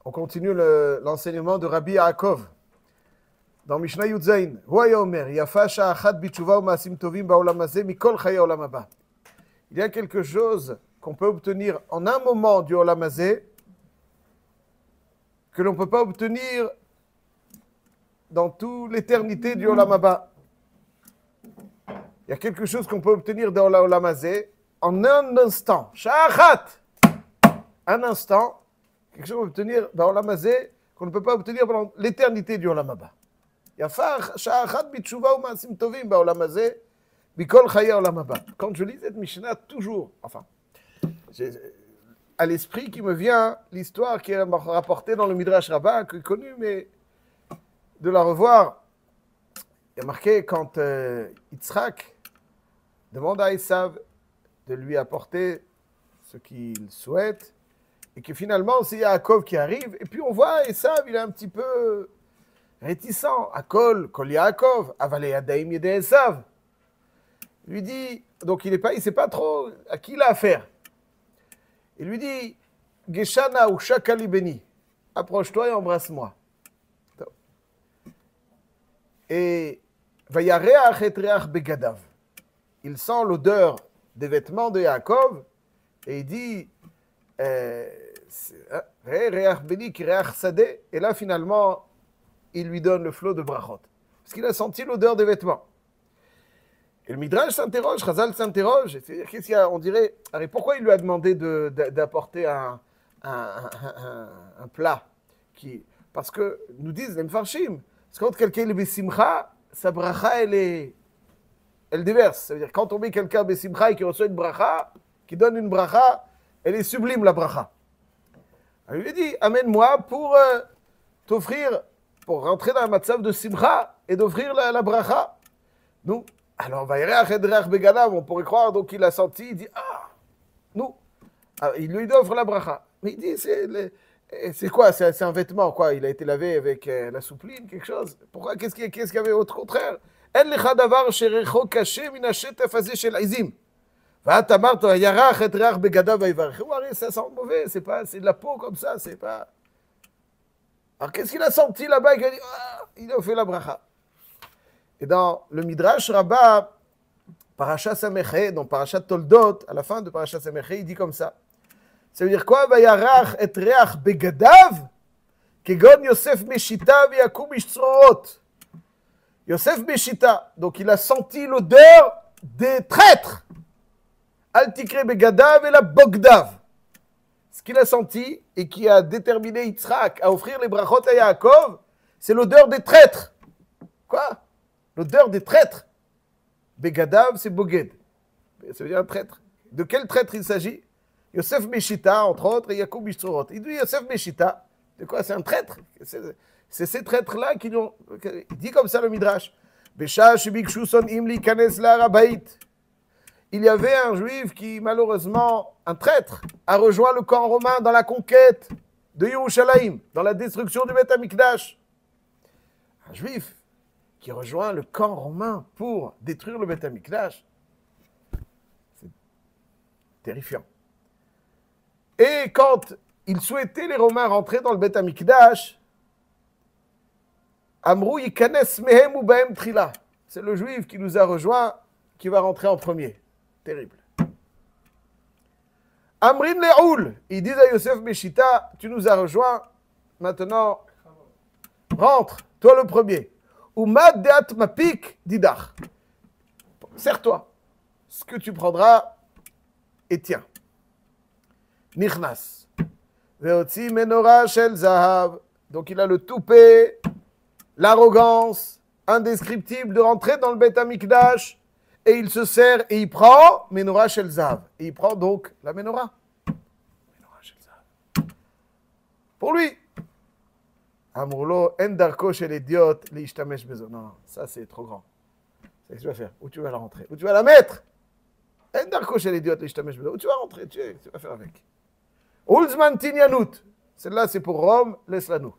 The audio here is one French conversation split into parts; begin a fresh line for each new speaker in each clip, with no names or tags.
On continue l'enseignement de Rabbi Yaakov. Dans Mishnah Yudzain, il y a quelque chose qu'on peut obtenir en un moment du Olam Hazeh que l'on ne peut pas obtenir dans toute l'éternité du Olam Haba. Il y a quelque chose qu'on peut obtenir dans l'Olam Hazeh en un instant. Sha'achat, un instant, quelque chose qu'on peut obtenir dans l'Olam Hazeh qu'on ne peut pas obtenir pendant l'éternité du Olam Haba. Quand je lis cette Mishnah, toujours, à l'esprit qui me vient l'histoire qui est rapportée dans le Midrash Rabbah, que connu, mais de la revoir. Il y a marqué quand Yitzhak demande à Esav de lui apporter ce qu'il souhaite, et que finalement c'est Yaakov qui arrive, et puis on voit Esav, il est un petit peu réticent. Akol, Kol Yaakov, Avalei Yadaim Yedei Esav. Il lui dit, donc il ne sait pas trop à qui il a affaire. Il lui dit, Geshana ou Shakali Beni, approche-toi et embrasse-moi. Et Vayareach et Reach Begadav. Il sent l'odeur des vêtements de Yaakov et il dit, Reach Beni ki Reach Sadeh. Et là finalement, il lui donne le flot de brachot. Parce qu'il a senti l'odeur des vêtements. Et le Midrash s'interroge, Chazal s'interroge, qu'est-ce qu'il y a, on dirait, pourquoi il lui a demandé d'apporter un plat parce que, nous disent les Mefarshim, parce que quand quelqu'un est besimcha, sa bracha, elle déverse. Ça veut dire, quand on met quelqu'un besimcha et qui reçoit une bracha, qui donne une bracha, elle est sublime, la bracha. Alors, il lui dit, amène-moi pour t'offrir, pour rentrer dans un matzav de simcha et d'offrir la bracha. Nous, alors, on pourrait croire, donc il a senti, il dit, nous. Alors, il lui offre la bracha. Mais il dit, c'est quoi? C'est un vêtement, quoi? Il a été lavé avec la soupline, quelque chose? Pourquoi? Qu'est-ce qu'il y avait au contraire? Ça sent mauvais, c'est de la peau comme ça, c'est pas... Alors, qu'est-ce qu'il a senti là-bas? Il a fait la bracha. Et dans le Midrash Rabbah, Parashat Sameché, dans Parashat Toldot, à la fin de Parashat Sameché, il dit comme ça. Ça veut dire quoi? Vayarach et reach begadav, kegon Yosef Meshita v'yakum ishtzorot. Yosef Meshita, donc il a senti l'odeur des traîtres. Al tikre begadav et la bogdav. Ce qu'il a senti et qui a déterminé Yitzhak à offrir les brachot à Yaakov, c'est l'odeur des traîtres. Quoi? L'odeur des traîtres. Begadav, c'est Boged. Ça veut dire un traître. De quel traître il s'agit? Yosef Meshita, entre autres, et Yaakov Ishtzorot. Il dit Yosef Meshita. De quoi? C'est un traître. C'est ces traîtres-là qui l'ont... Il dit comme ça le Midrash. Besha shebikshu son'im likanes la'arabait. Il y avait un juif qui, malheureusement, un traître, a rejoint le camp romain dans la conquête de Yerushalayim, dans la destruction du Beth Amikdash. Un juif qui rejoint le camp romain pour détruire le Beth Amikdash. C'est terrifiant. Et quand ils souhaitaient, les Romains, rentrer dans le Beth Amikdash, Amrou yikanes mehem ou bahem trila. C'est le juif qui nous a rejoint, qui va rentrer en premier. Terrible. Amrin le'oul. Ils disent à Yosef Meshita, tu nous as rejoint, maintenant, rentre, toi le premier. Umad deat mapik didach. Serre-toi. Ce que tu prendras et tiens. Nichnas. Veotzi menora shel zahav. Donc il a le toupet, l'arrogance indescriptible de rentrer dans le Beth Amikdash et il se sert et il prend menora shel zahav. Et il prend donc la menora. Menora shel zahav. Pour lui. Amurlo, en darko chez l'idiot, l'ishtamesh bezo. Non, ça c'est trop grand. C'est ce que tu vas faire. Où tu vas la rentrer? Où tu vas la mettre? En darko chez l'idiot, l'ishtamesh bezo. Où tu vas rentrer? Tu vas faire avec. Ulzman tinyanut. Celle-là c'est pour Rome, laisse-la nous.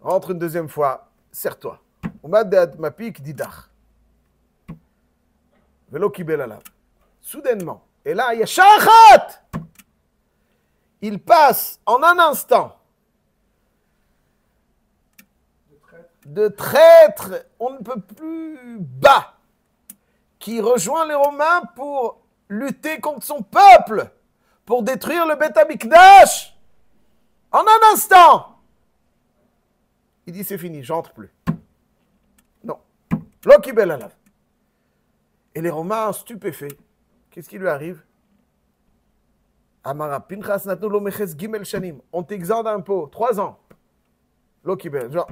Rentre une deuxième fois, serre-toi. Umad mapik didach. Velo kibel alav. Soudainement. Et là, il y a shachat. il passe en un instant de traître, on ne peut plus bas, qui rejoint les Romains pour lutter contre son peuple, pour détruire le Beth Amikdash. En un instant, il dit c'est fini, j'entre plus. Non. L'okibel alav. Et les Romains stupéfaits, qu'est-ce qui lui arrive? Amara Pinchas natu lo meches gimel shanim. On t'exorde un pot, 3 ans. L'okibel, genre.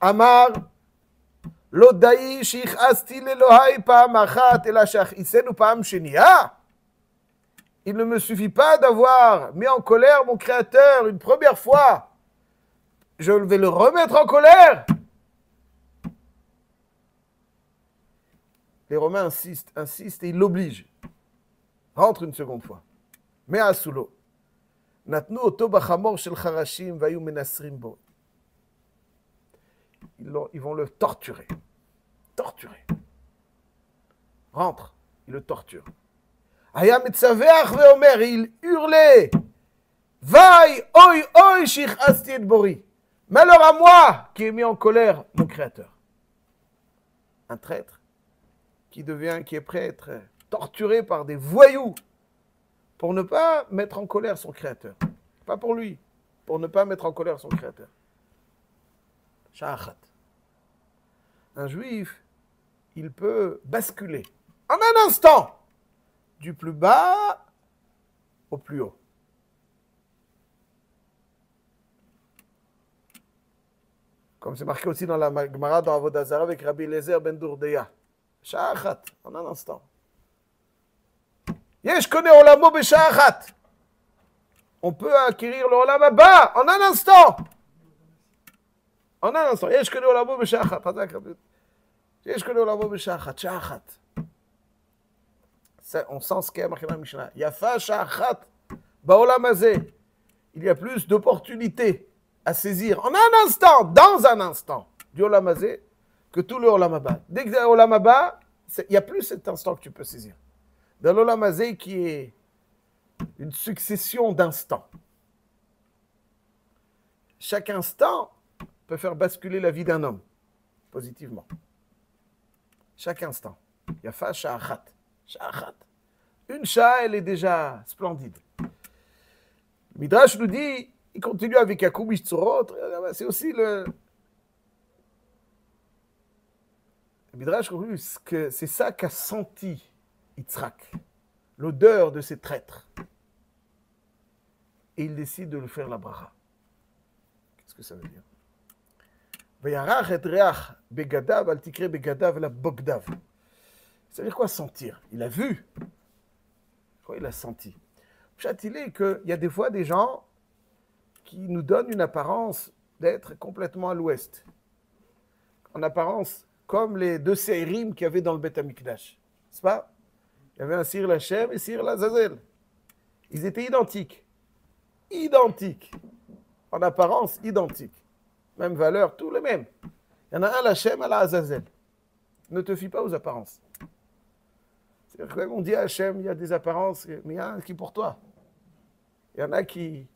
Amar lo da'i shichasti lelohai pa'am achat ela shachisenu pa'am sheniya. Il ne me suffit pas d'avoir mis en colère mon Créateur une première fois. Je vais le remettre en colère. Les Romains insistent et ils l'obligent. Rentre une seconde fois. Mais à Soulo. Natnu oto bachamor shel charashim vayu menasrim bo. Ils vont le torturer. Torturer. Rentre. Ils le torturent. Aya metzaveach veomer. Il hurlait. Vaï, oi, oi, shich asti et bori. Malheur à moi qui ai mis en colère mon Créateur. Un traître qui est prêt à être torturé par des voyous pour ne pas mettre en colère son Créateur. Pas pour lui, pour ne pas mettre en colère son Créateur. Sha'achat. Un juif, il peut basculer en un instant du plus bas au plus haut. Comme c'est marqué aussi dans la Gemara dans Avodah Zarah avec Rabbi Eliezer ben Dourdeya. Sha'achat, en un instant. Yesh kone olamo b'sha'achat. On peut acquérir le olam haba en un instant. En un instant. Yesh kone olamo b'sha'achat. Yesh kone olamo b'sha'achat. Sha'achat. On sent ce qu'est marqué dans la Mishnah. Yafa sha'achat ba'olam hazeh. Il y a plus d'opportunités à saisir en un instant, dans un instant, du olam hazeh que tout le olam haba. Dès que tu as olam haba, il n'y a plus cet instant que tu peux saisir. Dans l'olam hazeh qui est une succession d'instants. Chaque instant peut faire basculer la vie d'un homme, positivement. Chaque instant. Yafa sha'achat. Sha'achat. Une sha'a, elle est déjà splendide. Midrash nous dit, il continue avec Yakoub Ishtzorot, c'est aussi le Midrash nous dit que c'est ça qu'a senti Yitzhak, l'odeur de ces traîtres. Et il décide de le faire la bracha. Qu'est-ce que ça veut dire? Vayarach et reach begadav al tikre begadav la bogdav. Ça veut dire quoi sentir? Il a vu. Quoi il a senti? Châtilé qu'il y a des fois des gens qui nous donnent une apparence d'être complètement à l'ouest. En apparence, comme les 2 séirim qu'il y avait dans le Beth Amikdash. C'est pas? Il y avait un Sir Lachem et Sir Lazazel. Ils étaient identiques. Identiques. En apparence, identiques. Même valeur, tous les mêmes. Il y en a un Lachem, un Lazazel. Ne te fie pas aux apparences. C'est-à-dire que quand on dit à Hachem, il y a des apparences, mais il y en a un qui est pour toi. Il y en a qui...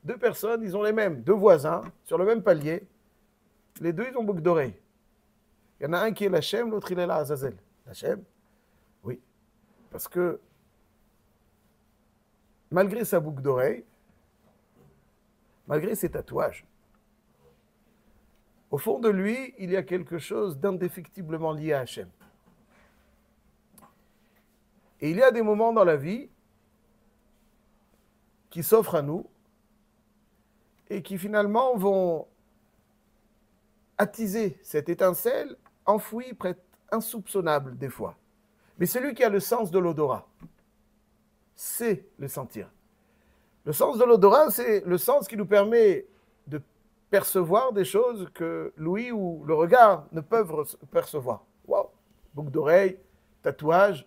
2 personnes, ils ont les mêmes. 2 voisins, sur le même palier. Les 2, ils ont boucle d'oreille. Il y en a un qui est l'Hachem, l'autre, il est là, Azazel. L'Hachem, oui. Parce que, malgré sa boucle d'oreille, malgré ses tatouages, au fond de lui, il y a quelque chose d'indéfectiblement lié à Hachem. Et il y a des moments dans la vie qui s'offrent à nous et qui finalement vont attiser cette étincelle enfouie, près insoupçonnable des fois. Mais celui qui a le sens de l'odorat sait le sentir. Le sens de l'odorat, c'est le sens qui nous permet de percevoir des choses que l'ouïe ou le regard ne peuvent percevoir. Waouh, boucle d'oreille, tatouage,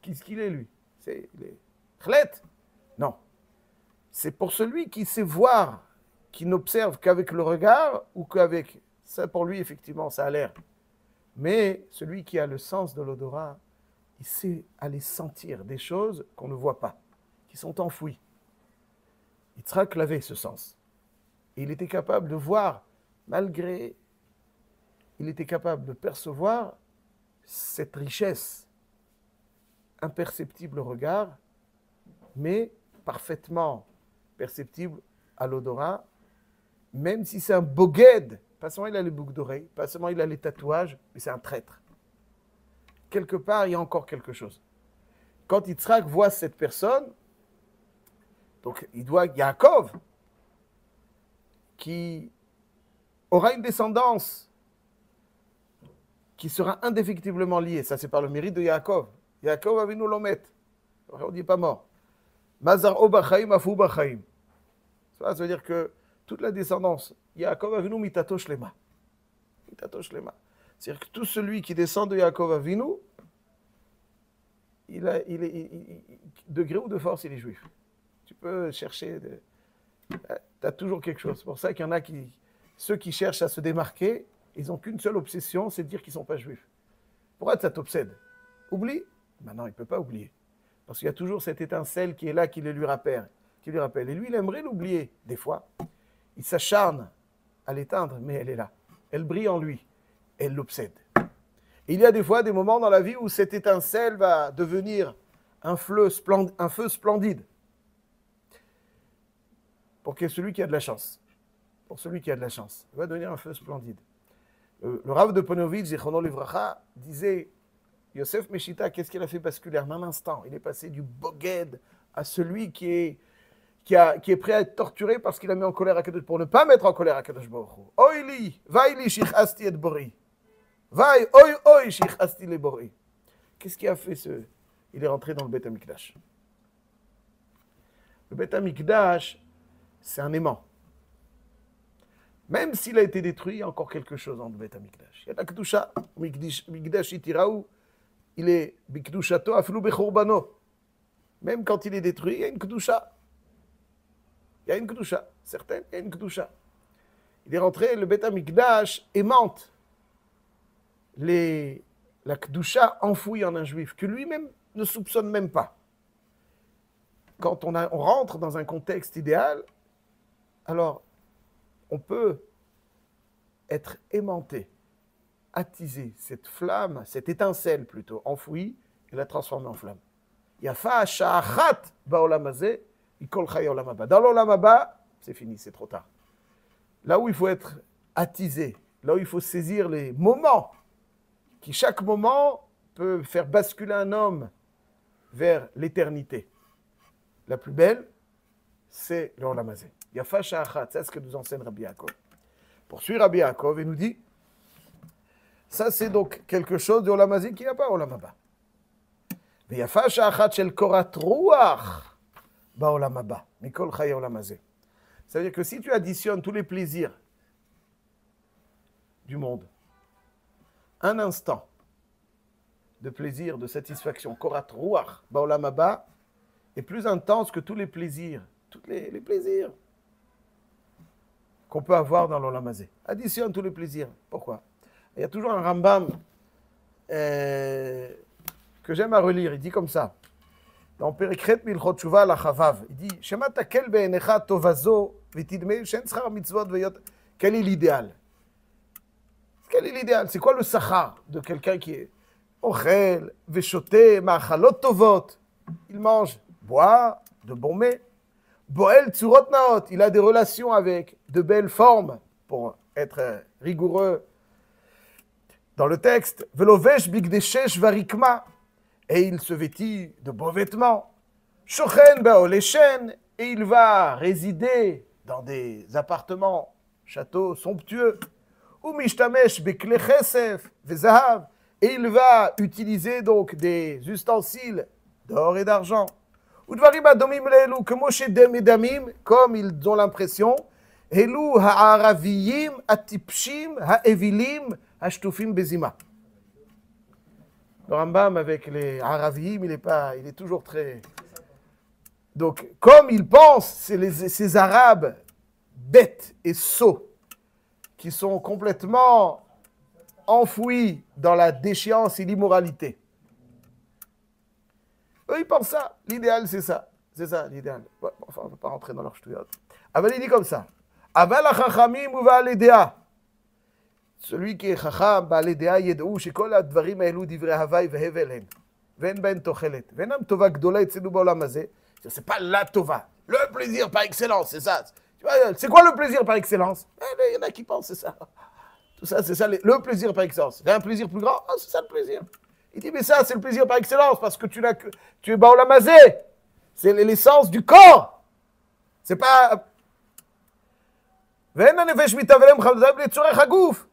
qu'est-ce qu'il est lui? C'est les chlètes? Non. C'est pour celui qui sait voir, qui n'observe qu'avec le regard ou qu'avec... Ça, pour lui, effectivement, ça a l'air. Mais celui qui a le sens de l'odorat, il sait aller sentir des choses qu'on ne voit pas, qui sont enfouies. Yitzhak avait ce sens. Et il était capable de voir, malgré... Il était capable de percevoir cette richesse imperceptible au regard, mais parfaitement perceptible à l'odorat, même si c'est un boged, pas seulement il a les boucles d'oreilles, pas seulement il a les tatouages, mais c'est un traître. Quelque part, il y a encore quelque chose. Quand Yitzhak voit cette personne, donc il doit Yaakov, qui aura une descendance qui sera indéfectiblement liée. Ça, c'est par le mérite de Yaakov. Yaakov Avinu l'omet. On dit pas mort. Mazar Obachaim Afou Bachaim. Ça veut dire que toute la descendance, Yaakov Avinu mitato shlema. Mitato shlema. C'est-à-dire que tout celui qui descend de Yaakov Avinu, de gré ou de force, il est juif. Tu peux chercher, tu as toujours quelque chose. C'est pour ça qu'il y en a ceux qui cherchent à se démarquer, ils n'ont qu'une seule obsession, c'est de dire qu'ils ne sont pas juifs. Pourquoi ça t'obsède? Oublie? Maintenant, il ne peut pas oublier. Parce qu'il y a toujours cette étincelle qui est là, qui le lui rappelle. Et lui, il aimerait l'oublier, des fois. Il s'acharne à l'éteindre, mais elle est là. Elle brille en lui. Elle l'obsède. Et il y a des fois des moments dans la vie où cette étincelle va devenir un feu splendide. Pour celui qui a de la chance. Pour celui qui a de la chance. Il va devenir un feu splendide. Le Rav de Ponovitch, Zichrono Livracha, disait, Yosef Meshita, qu'est-ce qu'il a fait basculer en un instant? Il est passé du boged à celui qui est prêt à être torturé parce qu'il a mis en colère à Kadosh, pour ne pas mettre en colère à Kadosh Baruch Hu. Oili, vaili shichasti et bori. Vai, oi, shichasti le bori. Qu'est-ce qu'il a fait Il est rentré dans le Beth Amikdash. Le Beth Amikdash, c'est un aimant. Même s'il a été détruit, il y a encore quelque chose dans le Beth Amikdash. Il y a la Kedusha. Mikdash itiraou, il est Bikdushato afilou bechorbano. Même quand il est détruit, il y a une Kedusha. Il y a une Kedusha. Certaines, il y a une Kedusha. Il est rentré, le Beth Amikdash aimante la Kedusha enfouie en un juif, que lui-même ne soupçonne même pas. Quand on rentre dans un contexte idéal, alors on peut être aimanté, attisé, cette flamme, cette étincelle plutôt, enfouie, et la transformer en flamme. Yafa sha'achat ba'olam hazeh, ikol chay olam haba. Dans l'olam haba, c'est fini, c'est trop tard. Là où il faut être attisé, là où il faut saisir les moments, qui chaque moment peut faire basculer un homme vers l'éternité. La plus belle, c'est l'olam hazeh. Yafa sha'achat, c'est ce que nous enseigne Rabbi Yaakov. Poursuit Rabbi Yaakov et nous dit, ça c'est donc quelque chose de olam hazeh qui n'y a pas olam haba. Yafa sha'achat shel korat ruach ba'olam haba, mikol chay olam hazeh. Ça veut dire que si tu additionnes tous les plaisirs du monde, un instant de plaisir, de satisfaction, korat ruach ba'olam haba, est plus intense que tous les plaisirs, les plaisirs qu'on peut avoir dans l'olam hazeh. Additionne tous les plaisirs. Pourquoi? Il y a toujours un Rambam que j'aime à relire. Il dit comme ça. Dans Perikret Milchot Tshuva la Chavav, il dit Shema takel be'enecha tovazo v'tidme shen tzchar mitzvot v'yot. Quel est l'idéal? Quel est l'idéal? C'est quoi le sachar de quelqu'un qui est ochel v'shote ma'achalot tovot? Il mange, boit de bons mets. Boel tzurot naot, il a des relations avec de belles formes, pour être rigoureux dans le texte. Velovesh bigdeshesh varikma, et il se vêtit de beaux vêtements. Shochen baoleshen, et il va résider dans des appartements, châteaux somptueux. Umishtamesh bekle chesef vezahav, et il va utiliser donc des ustensiles d'or et d'argent. Comme ils ont l'impression, le Rambam avec les Araviyim, il est toujours très... Donc, comme ils pensent, c'est ces Arabes bêtes et sots qui sont complètement enfouis dans la déchéance et l'immoralité. Eux, ils pensent ça. L'idéal, c'est ça. C'est ça, l'idéal. Bon, enfin, on ne va pas rentrer dans leur ch'touillotte. Aval, il dit comme ça. Aval achachamim uva l'idéa. Celui qui est chacham, l'idéa, yedou, shekol advarim aelu divrei havai vehevel hen. Ven ben tochelet. Venam tova gdola etzenu baolam hazeh. C'est pas la tova. Le plaisir par excellence, c'est ça. C'est quoi le plaisir par excellence? Il y en a qui pensent, c'est ça. Tout ça, c'est ça, le plaisir par excellence. C'est un plaisir plus grand? Ah, c'est ça le plaisir. Il dit, mais ça, c'est le plaisir par excellence, parce que tu es baolam hazeh. C'est l'essence du corps. C'est pas... Ve'en hanefesh mitavelem chavdav letzorech haguf.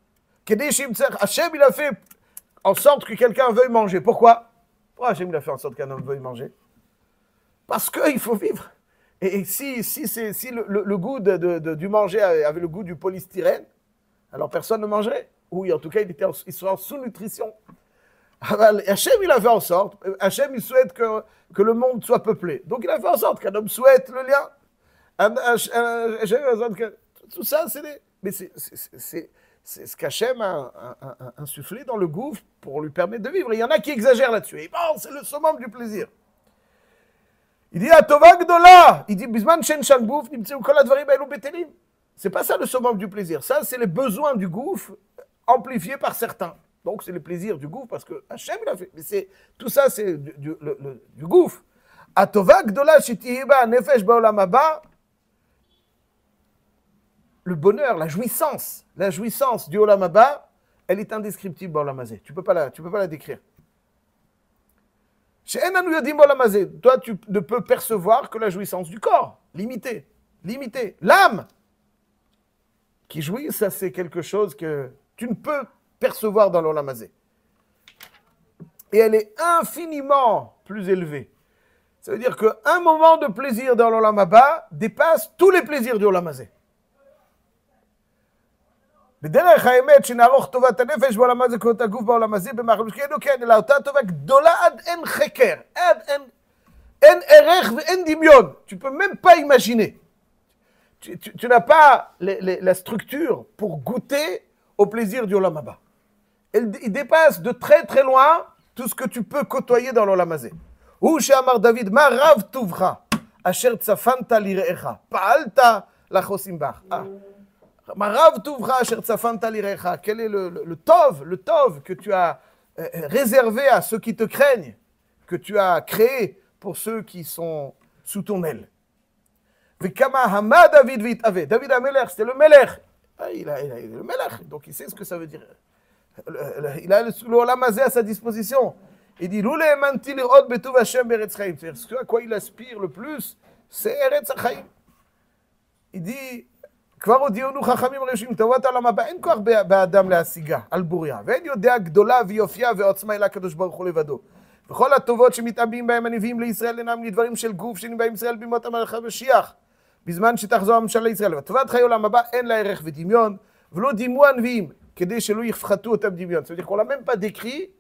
Kedei shimtzech. Hachem, il a fait en sorte que quelqu'un veuille manger. Pourquoi? Pourquoi Hachem, il a fait en sorte qu'un homme veuille manger? Parce qu'il faut vivre. Et si le goût du manger avait le goût du polystyrène, alors personne ne mangerait. Oui, en tout cas, il serait en sous-nutrition. Hachem, il a fait en sorte, Hachem, il souhaite que le monde soit peuplé. Donc, il a fait en sorte qu'un homme souhaite le lien. Tout ça, mais c'est ce qu'Hachem a insufflé dans le gouffre pour lui permettre de vivre. Il y en a qui exagèrent là-dessus. Et bon, c'est le summum du plaisir. Il dit, Atova Gdola, il dit, Bisman Shen Shanbouf, Nimtseu Kol Advarim Aelu Betelim. C'est pas ça le summum du plaisir. Ça, c'est les besoins du gouffre amplifiés par certains. Donc, c'est le plaisir du gouffre parce que Hachem, il a fait. Mais tout ça, c'est du gouffre. Atova Gdola, Shetihiba, Nefesh Baolam Haba. Le bonheur, la jouissance du Olam Haba, elle est indescriptible Baolam Hazeh. Tu peux pas la décrire. Toi, tu ne peux percevoir que la jouissance du corps, limitée. L'âme qui jouit, ça c'est quelque chose que tu ne peux percevoir dans l'Olam Hazeh. Et elle est infiniment plus élevée. Ça veut dire qu'un moment de plaisir dans l'Olam Haba dépasse tous les plaisirs du Olam Hazeh. בדרך האמת שנערוך טובת הנפש בעולם הזה כאות הגוף בעולם הזה במחלוקתנו כן, אלא אותה טובה גדולה עד אין חקר, אין ערך ואין דמיון. Tu peux même pas imaginer. Tu n'as pas la structure pour goûter au plaisir du Olam Haba. Il dépasse de très très loin tout ce que tu peux côtoyer dans l'Olam Hazeh. הוא שאמר דוד, מה רב טובך אשר צפנת לרעך, פעלת לחוסים בך. Quel est le tov que tu as réservé à ceux qui te craignent, que tu as créé pour ceux qui sont sous ton aile. David HaMelech, c'était le Melech. Il est le Melech, donc il sait ce que ça veut dire. Il a le Olam Hazeh à sa disposition. Il dit, ce à quoi il aspire le plus, c'est Eretz HaChaim. Il dit, כבר הודיעונו חכמים ראשונים, טובת העולם הבא, אין כוח באדם להשיגה, על בוריה, ואין יודע גדולה ויופייה ועוצמה אלא הקדוש ברוך הוא לבדו. וכל הטובות שמתאבים בהם הנביאים לישראל אינם לדברים של גוף שנבאים ישראל בימות המלך המשיח, בזמן שתחזור הממשלה לישראל. וטובת חיי עולם הבא אין לה ערך ודמיון, ולא דימו הנביאים, כדי שלא יפחתו אותם דמיון. זאת אומרת qu'on l'a même pas décrit,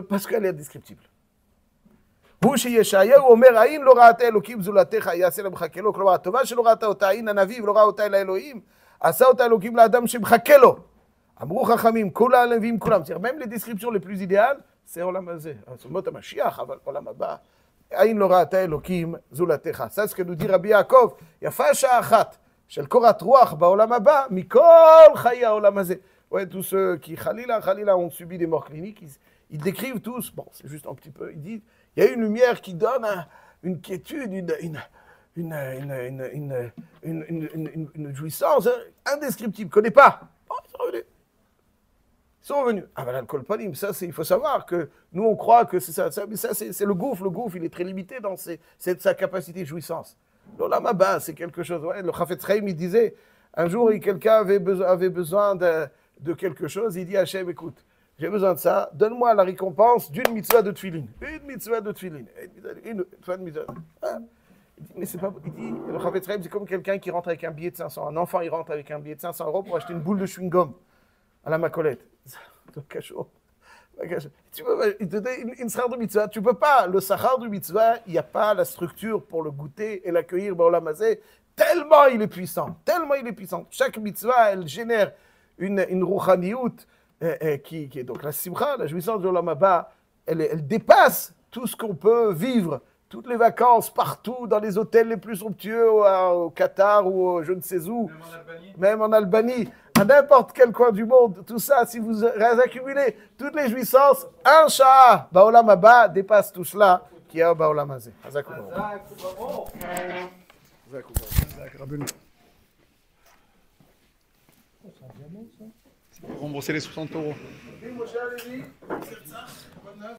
parce qu'elle est indescriptible. הוא שישעיהו אומר, האם לא ראתה אלוקים זולתך, יעשה לה מחכה לו, כלומר, הטובה שלא ראתה אותה, האם הנביא ולא ראה אותה אל האלוהים, עשה אותה אלוקים לאדם שמחכה לו. אמרו חכמים, כל הנביאים כולם, même les descriptions les plus idéales, c'est עולם הזה, זאת אומרת המשיח, אבל עולם הבא, האם לא ראתה אלוקים זולתך. ça ce que nous dit רבי יעקב, יפה שעה אחת של קורת רוח בעולם הבא, מכל חיי העולם הזה. Ouais, tous ceux qui, Khalila, ont subi des morts cliniques, ils décrivent tous, bon, c'est juste un petit peu, ils disent, il y a une lumière qui donne une quiétude, une jouissance indescriptible, ne connaît pas. Bon, ils sont revenus. Ils sont revenus. Ah ben l'alcool panim, ça il faut savoir que nous on croit que c'est ça, mais ça c'est le gouffre il est très limité dans sa capacité de jouissance. L'Olam Haba, c'est quelque chose, ouais, le Chafetz Chaim il disait, un jour quelqu'un avait besoin de quelque chose, il dit à Hachem, écoute, j'ai besoin de ça, donne-moi la récompense d'une mitzvah de tefilin. Une mitzvah de tefilin. Une mitzvah. Ah. Mais c'est pas, il dit, le Chafetz Chaim, c'est comme quelqu'un qui rentre avec un billet de 500. Un enfant, il rentre avec un billet de 500 € pour acheter une boule de chewing-gum à la macolette. Il te donne une sachar de mitzvah. Tu peux pas. Le sachar de mitzvah, il n'y a pas la structure pour le goûter et l'accueillir dans l'Olam Hazeh. Tellement il est puissant. Chaque mitzvah, elle génère une rouchaniout. Donc la simcha, la jouissance de l'Olam Haba, elle dépasse tout ce qu'on peut vivre toutes les vacances, partout, dans les hôtels les plus somptueux, au Qatar ou je ne sais où, même en Albanie, à n'importe quel coin du monde, tout ça, si vous accumulez toutes les jouissances, un Shah, Baolam Haba, dépasse tout cela, qui est au Baolam Hazé.
Rembourser les 60 euros.